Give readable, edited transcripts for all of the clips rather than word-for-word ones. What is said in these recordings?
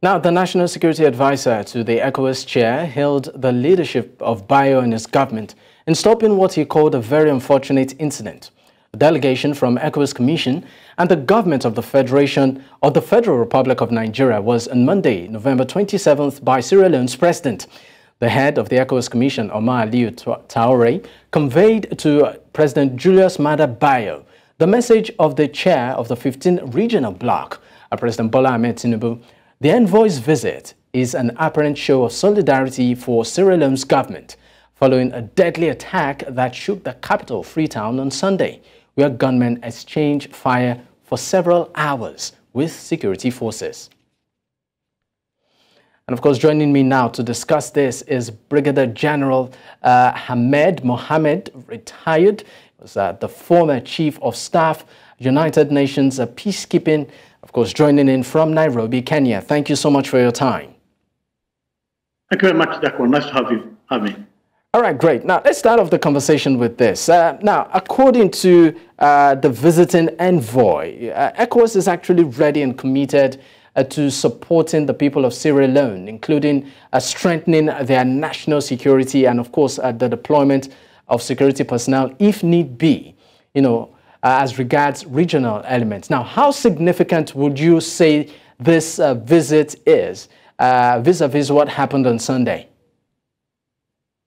Now, the National Security Advisor to the ECOWAS chair hailed the leadership of Bayo and his government in stopping what he called a very unfortunate incident. A delegation from ECOWAS Commission and the government of the Federal Republic of Nigeria was on Monday, November 27th, by Sierra Leone's president. The head of the ECOWAS Commission, Omar Aliyu Traore, conveyed to President Julius Maada Bio the message of the chair of the 15th regional bloc, President Bola Ahmed Tinubu. The envoy's visit is an apparent show of solidarity for Sierra Leone's government following a deadly attack that shook the capital, Freetown, on Sunday, where gunmen exchanged fire for several hours with security forces. And of course, joining me now to discuss this is Brigadier General Ahmed Mohamed, retired, was the former Chief of Staff, United Nations Peacekeeping, of course, joining in from Nairobi, Kenya. Thank you so much for your time. Thank you very much, Dako. Nice to have me. All right, great. Now, let's start off the conversation with this. Now, according to the visiting envoy, ECOWAS is actually ready and committed to supporting the people of Sierra Leone, including strengthening their national security and, of course, the deployment of security personnel, if need be, as regards regional elements. Now, how significant would you say this visit is vis-a-vis what happened on Sunday?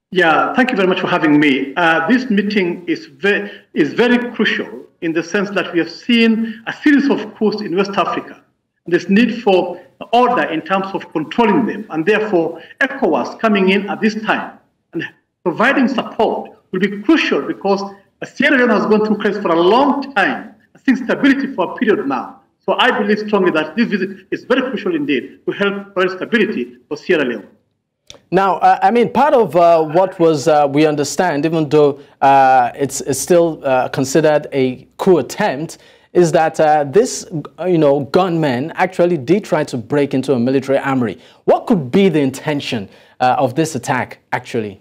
Yeah, thank you very much for having me. This meeting is very crucial in the sense that we have seen a series of coups in West Africa. There's need for order in terms of controlling them, and therefore ECOWAS coming in at this time and providing support will be crucial because Sierra Leone has gone through crisis for a long time, seeing stability for a period now. So I believe strongly that this visit is very crucial indeed to help provide stability for Sierra Leone. Now, I mean, part of what was, we understand, even though it's still considered a coup attempt, is that this, gunmen actually did try to break into a military armory. What could be the intention of this attack, actually?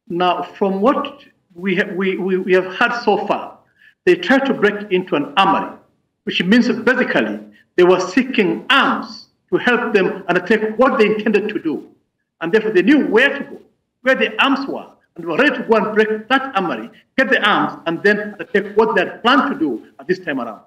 Now, from what we have heard so far, they tried to break into an armory, which means that basically they were seeking arms to help them undertake what they intended to do. And therefore they knew where to go, where the arms were, and they were ready to go and break that armory, get the arms, and then undertake what they had planned to do at this time around.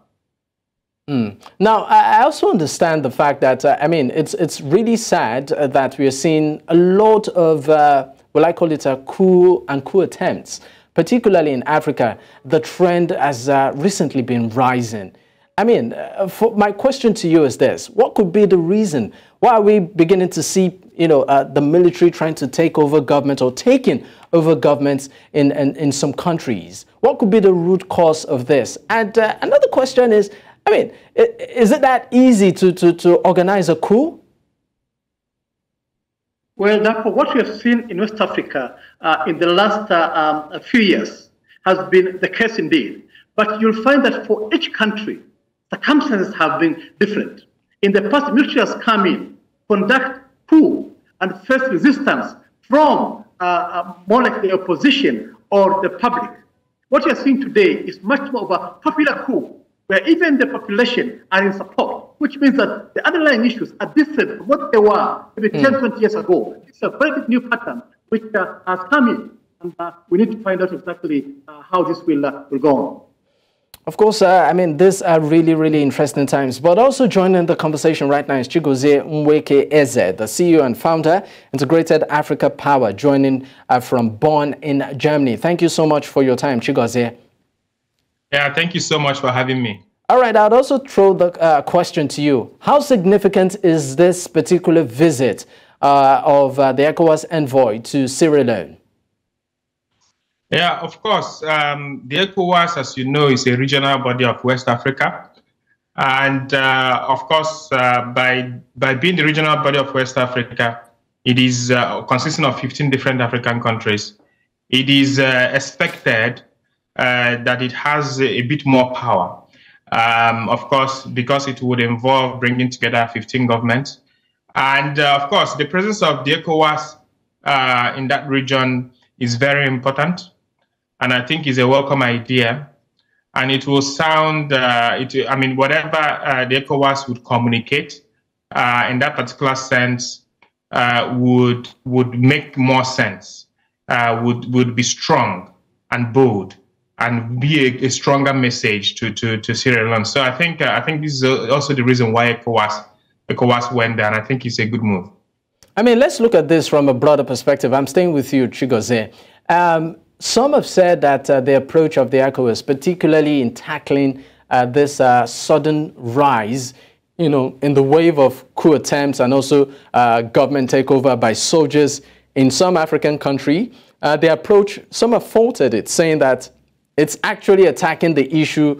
Now, I also understand the fact that, it's really sad that we are seeing a lot of, I call it a coup attempts, particularly in Africa. The trend has recently been rising. My question to you is this: what could be the reason? Why are we beginning to see, the military trying to take over government or taking over governments in some countries? What could be the root cause of this? And another question is, is it that easy to organize a coup? Well, what we have seen in West Africa in the last few years has been the case indeed. But you'll find that for each country, circumstances have been different. In the past, the military has come in, conduct coup, and face resistance from more like the opposition or the public. What we are seeing today is much more of a popular coup, where even the population are in support, which means that the underlying issues are different from what they were maybe 10, 20 years ago. It's a very new pattern which has come in, and we need to find out exactly how this will go on. Of course, these are really, really interesting times. But also joining the conversation right now is Chigozie Nweke Eze, the CEO and founder, Integrated Africa Power, joining from Bonn in Germany. Thank you so much for your time, Chigozie. Yeah, thank you so much for having me. All right, I'd also throw the question to you. How significant is this particular visit of the ECOWAS envoy to Sierra Leone? Yeah, of course. The ECOWAS, as you know, is a regional body of West Africa. And of course, by being the regional body of West Africa, it is consisting of 15 different African countries. It is expected that it has a bit more power. Of course, because it would involve bringing together 15 governments. And of course, the presence of the ECOWAS in that region is very important. And I think is a welcome idea. And it will sound, whatever the ECOWAS would communicate in that particular sense, would make more sense, would be strong and bold, and be a stronger message to Sierra Leone. So I think this is also the reason why ECOWAS went there, and I think it's a good move. I mean, let's look at this from a broader perspective. I'm staying with you, Chigozie. Some have said that the approach of the ECOWAS, particularly in tackling this sudden rise, in the wave of coup attempts and also government takeover by soldiers in some African country, the approach, some have faulted it, saying that it's actually attacking the issue,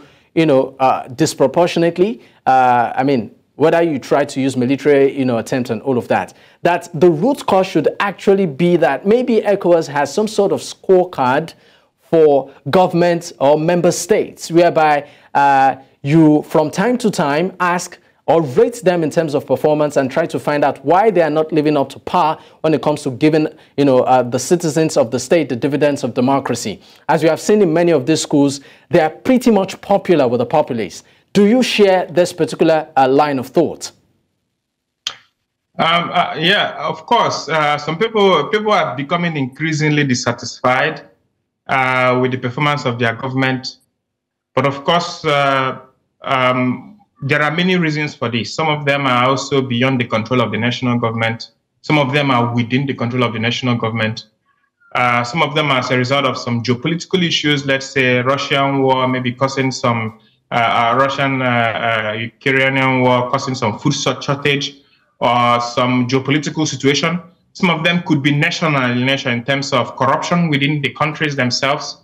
disproportionately. I mean, whether you try to use military, attempts and all of that, that the root cause should actually be that maybe ECOWAS has some sort of scorecard for governments or member states, whereby you, from time to time, ask or rate them in terms of performance and try to find out why they are not living up to par when it comes to giving, the citizens of the state the dividends of democracy. As we have seen in many of these schools, they are pretty much popular with the populace. Do you share this particular line of thought? Yeah, of course. Some people are becoming increasingly dissatisfied with the performance of their government. But of course, there are many reasons for this. Some of them are also beyond the control of the national government. Some of them are within the control of the national government. Some of them are as a result of some geopolitical issues, let's say Russian war, maybe causing some Russian-Ukrainian war, causing some food shortage or some geopolitical situation. Some of them could be national in nature in terms of corruption within the countries themselves.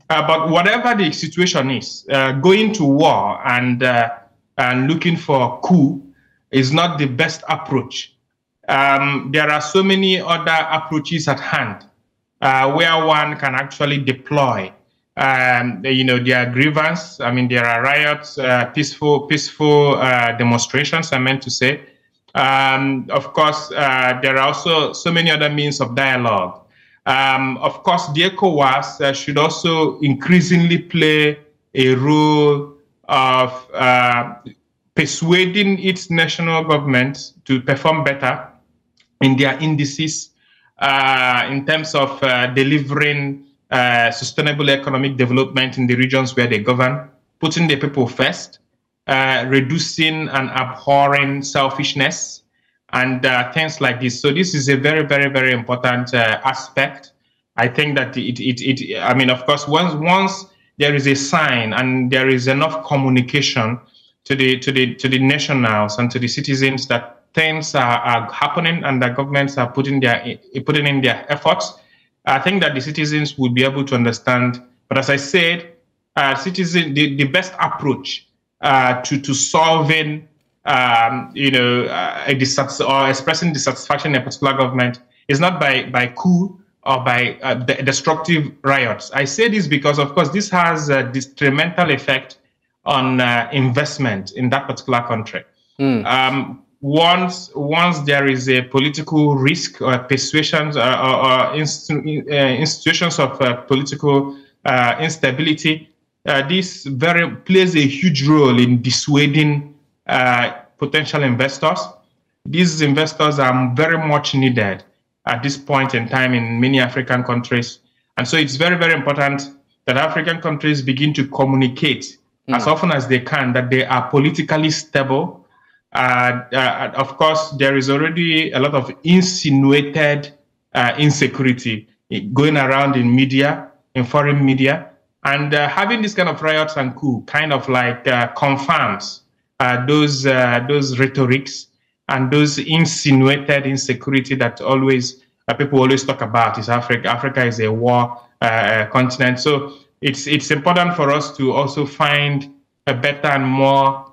But whatever the situation is, going to war and looking for a coup is not the best approach. There are so many other approaches at hand where one can actually deploy, their grievance. I mean, there are riots, peaceful demonstrations, I meant to say. Of course, there are also so many other means of dialogue. Of course, the ECOWAS should also increasingly play a role of persuading its national government to perform better in their indices in terms of delivering sustainable economic development in the regions where they govern, putting the people first, reducing and abhorring selfishness, and things like this. So this is a very, very, very important aspect. I think that I mean, of course, once there is a sign and there is enough communication to the nationals and to the citizens that things are happening and the governments are putting in their efforts, I think that the citizens will be able to understand. But as I said, the best approach to solving or expressing dissatisfaction in a particular government is not by coup or by destructive riots. I say this because, of course, this has a detrimental effect on investment in that particular country. Once there is a political risk or persuasions or institutions of political instability, this plays a huge role in dissuading potential investors. These investors are very much needed at this point in time in many African countries. And so it's very, very important that African countries begin to communicate as often as they can that they are politically stable. Of course, there is already a lot of insinuated insecurity going around in media, in foreign media. And having this kind of riots and coup kind of like confirms those rhetorics and those insinuated insecurity that people always talk about is Africa. Africa is a war continent. So it's important for us to also find a better and more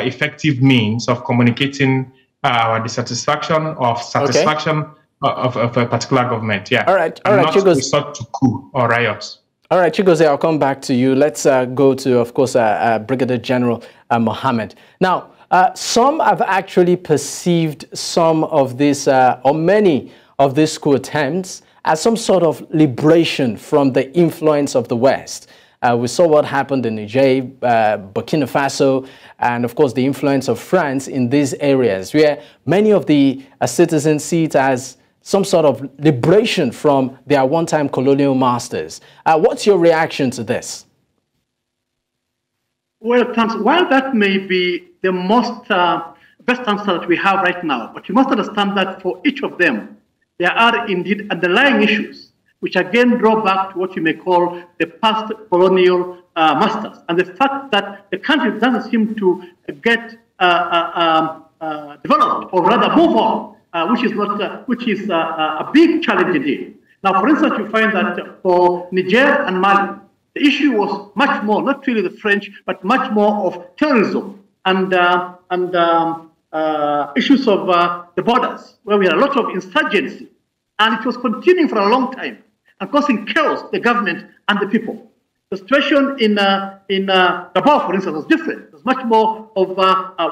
effective means of communicating our dissatisfaction or satisfaction of a particular government. Yeah. All right. Not resort to coup or riots. All right, Chigozie, I'll come back to you. Let's go to, of course, Brigadier General Mohammed. Now, some have actually perceived some of this, or many of these coup attempts, as some sort of liberation from the influence of the West. We saw what happened in Niger, Burkina Faso, and of course the influence of France in these areas, where many of the citizens see it as some sort of liberation from their one-time colonial masters. What's your reaction to this? Well, thanks. While that may be the most best answer that we have right now, but you must understand that for each of them, there are indeed underlying issues, which again draw back to what you may call the past colonial masters, and the fact that the country doesn't seem to get developed, or rather move on. Which is a big challenge indeed. Now, for instance, you find that for Niger and Mali, the issue was much more, not really the French, but much more of terrorism and issues of the borders, where we had a lot of insurgency, and it was continuing for a long time and causing chaos to the government and the people. The situation in Gabon, for instance, was different. It was much more of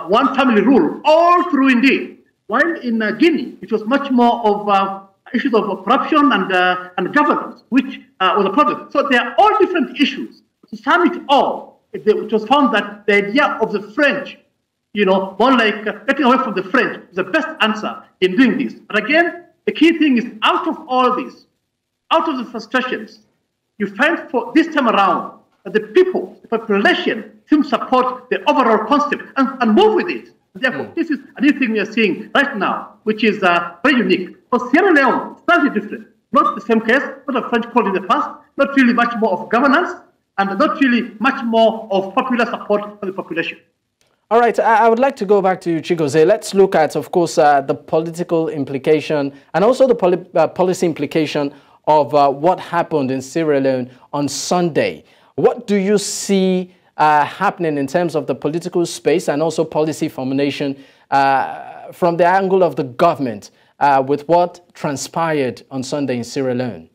one family rule all through indeed. While in Guinea, it was much more of issues of corruption and governance, which was a problem. So they are all different issues. To sum it all, it was found that the idea of the French, more like getting away from the French, is the best answer in doing this. But again, the key thing is out of all this, out of the frustrations, you find for this time around that the people, the population, seem to support the overall concept and move with it. Therefore, this is a new thing we are seeing right now, which is very unique. For Sierra Leone, slightly different. Not the same case, not a French colony in the past, not really much more of governance, and not really much more of popular support for the population. All right, I would like to go back to Chigozie. Let's look at, of course, the political implication and also the policy implication of what happened in Sierra Leone on Sunday. What do you see happening in terms of the political space and also policy formulation from the angle of the government with what transpired on Sunday in Sierra Leone?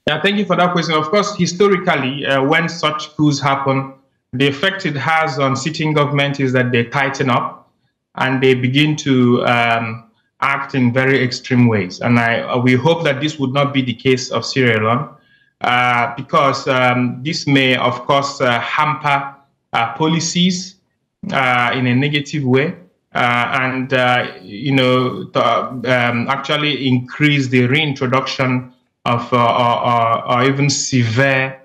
Yeah, thank you for that question. Of course, historically, when such coups happen, the effect it has on sitting government is that they tighten up and they begin to act in very extreme ways. And we hope that this would not be the case of Sierra Leone. Because this may, of course, hamper policies in a negative way, and actually increase the reintroduction of or even severe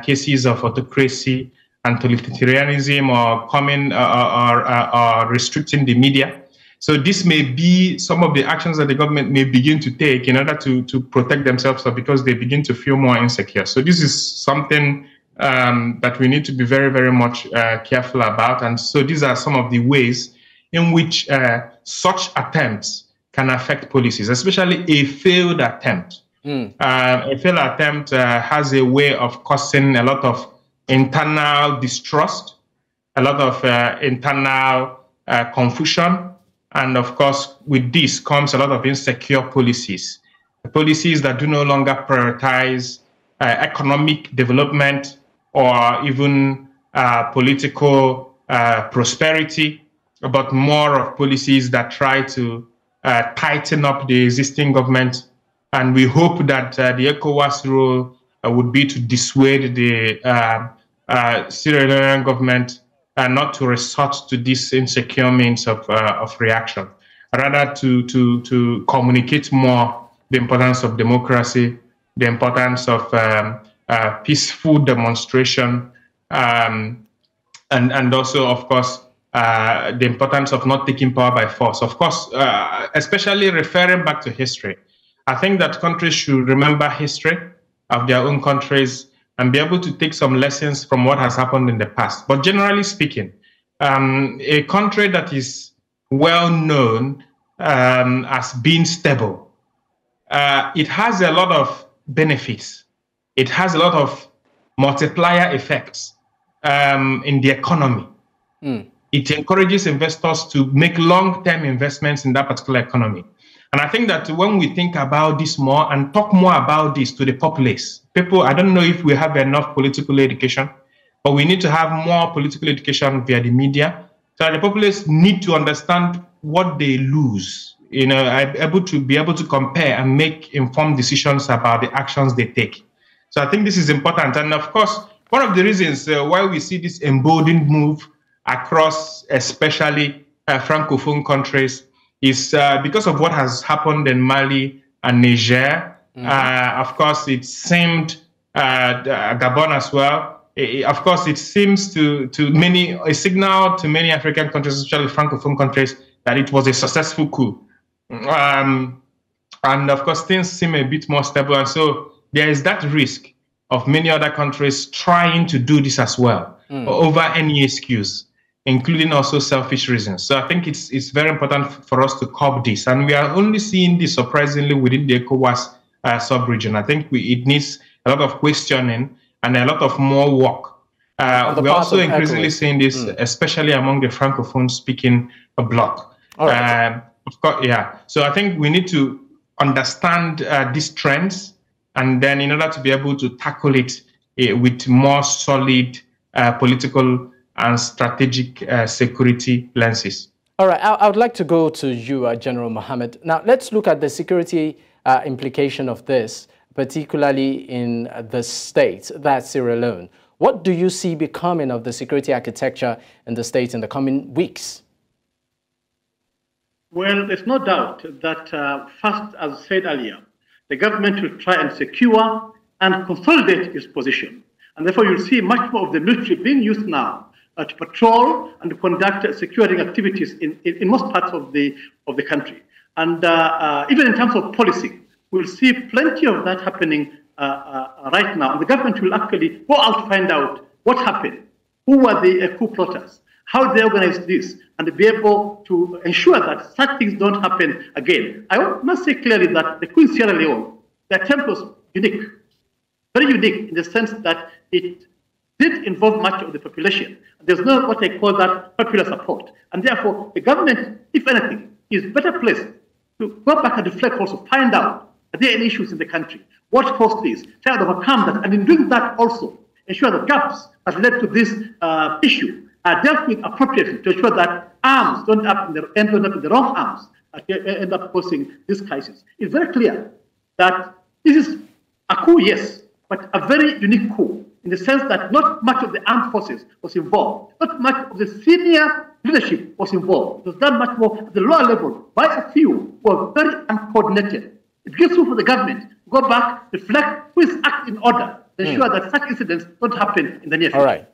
cases of autocracy and totalitarianism, or coming or restricting the media. So this may be some of the actions that the government may begin to take in order to protect themselves, or because they begin to feel more insecure. So this is something that we need to be very, very much careful about. And so these are some of the ways in which such attempts can affect policies, especially a failed attempt. A failed attempt has a way of causing a lot of internal distrust, a lot of internal confusion. And of course, with this comes a lot of insecure policies that do no longer prioritize economic development or even political prosperity, but more of policies that try to tighten up the existing government. And we hope that the ECOWAS role would be to dissuade the Sierra Leone government not to resort to this insecure means of reaction, rather to communicate more the importance of democracy, the importance of peaceful demonstration, and also, of course, the importance of not taking power by force. Of course, especially referring back to history. I think that countries should remember history of their own countries and be able to take some lessons from what has happened in the past. But generally speaking, a country that is well known as being stable, it has a lot of benefits. It has a lot of multiplier effects in the economy. It encourages investors to make long-term investments in that particular economy. And I think that when we think about this more and talk more about this to the populace, people, I don't know if we have enough political education, but we need to have more political education via the media, so that the populace need to understand what they lose, be able to compare and make informed decisions about the actions they take. So I think this is important. And of course, one of the reasons why we see this emboldened move across, especially Francophone countries, is because of what has happened in Mali and Niger. Of course, it seemed Gabon as well. Of course, it seems to many a signal to many African countries, especially Francophone countries, that it was a successful coup. And of course, things seem a bit more stable. And so there is that risk of many other countries trying to do this as well, over any excuse, including also selfish reasons. So I think it's very important for us to curb this. And we are only seeing this, surprisingly, within the ECOWAS sub-region. I think it needs a lot of questioning and a lot of more work. We're also increasingly seeing this, especially among the Francophone-speaking bloc. Of course, yeah. So I think we need to understand these trends, and then in order to be able to tackle it with more solid political and strategic security lenses. All right, I would like to go to you, General Mohammed. Now, let's look at the security implication of this, particularly in the state, that's Sierra Leone. What do you see becoming of the security architecture in the state in the coming weeks? Well, there's no doubt that first, as said earlier, the government will try and secure and consolidate its position. And therefore, you'll see much more of the military being used now to patrol and to conduct securing activities in most parts of the country. And even in terms of policy, we'll see plenty of that happening right now. And the government will actually go out to find out what happened, who were the coup plotters, how they organized this, and be able to ensure that such things don't happen again. I must say clearly that the coup in Sierra Leone, the attempt was unique, very unique in the sense that it did involve much of the population. There's no what I call that popular support. And therefore, the government, if anything, is better placed to go back and reflect also, find out, are there any issues in the country? What caused this? Try to overcome that. And in doing that also, ensure the gaps that led to this issue are dealt with appropriately to ensure that arms don't end up in the wrong arms, end up causing this crisis. It's very clear that this is a coup, yes, but a very unique coup in the sense that not much of the armed forces was involved, not much of the senior leadership was involved. It was done much more at the lower level by a few who are very uncoordinated. It gives room for the government to go back, reflect, who is acting in order, to ensure that such incidents don't happen in the near future. All right.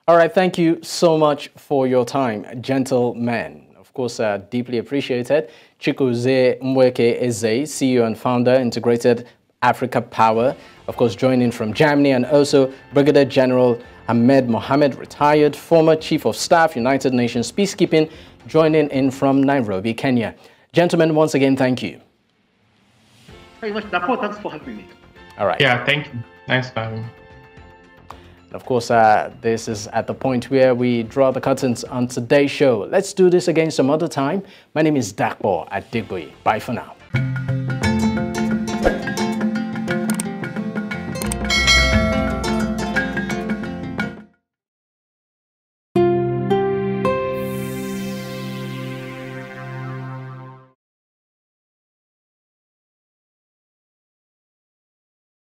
All right, thank you so much for your time, gentlemen. Of course, deeply appreciated. Chikuze Mweke Eze, CEO and founder, Integrated Africa Power, of course, joining from Germany, and also Brigadier General Ahmed Mohammed, retired, former Chief of Staff, United Nations Peacekeeping, joining in from Nairobi, Kenya. Gentlemen, once again, thank you. Very much, Dapo. Thanks for having me. All right. Yeah, thank you. Thanks for having me. Of course, this is at the point where we draw the curtains on today's show. Let's do this again some other time. My name is Dakbo Adigboyi. Bye for now.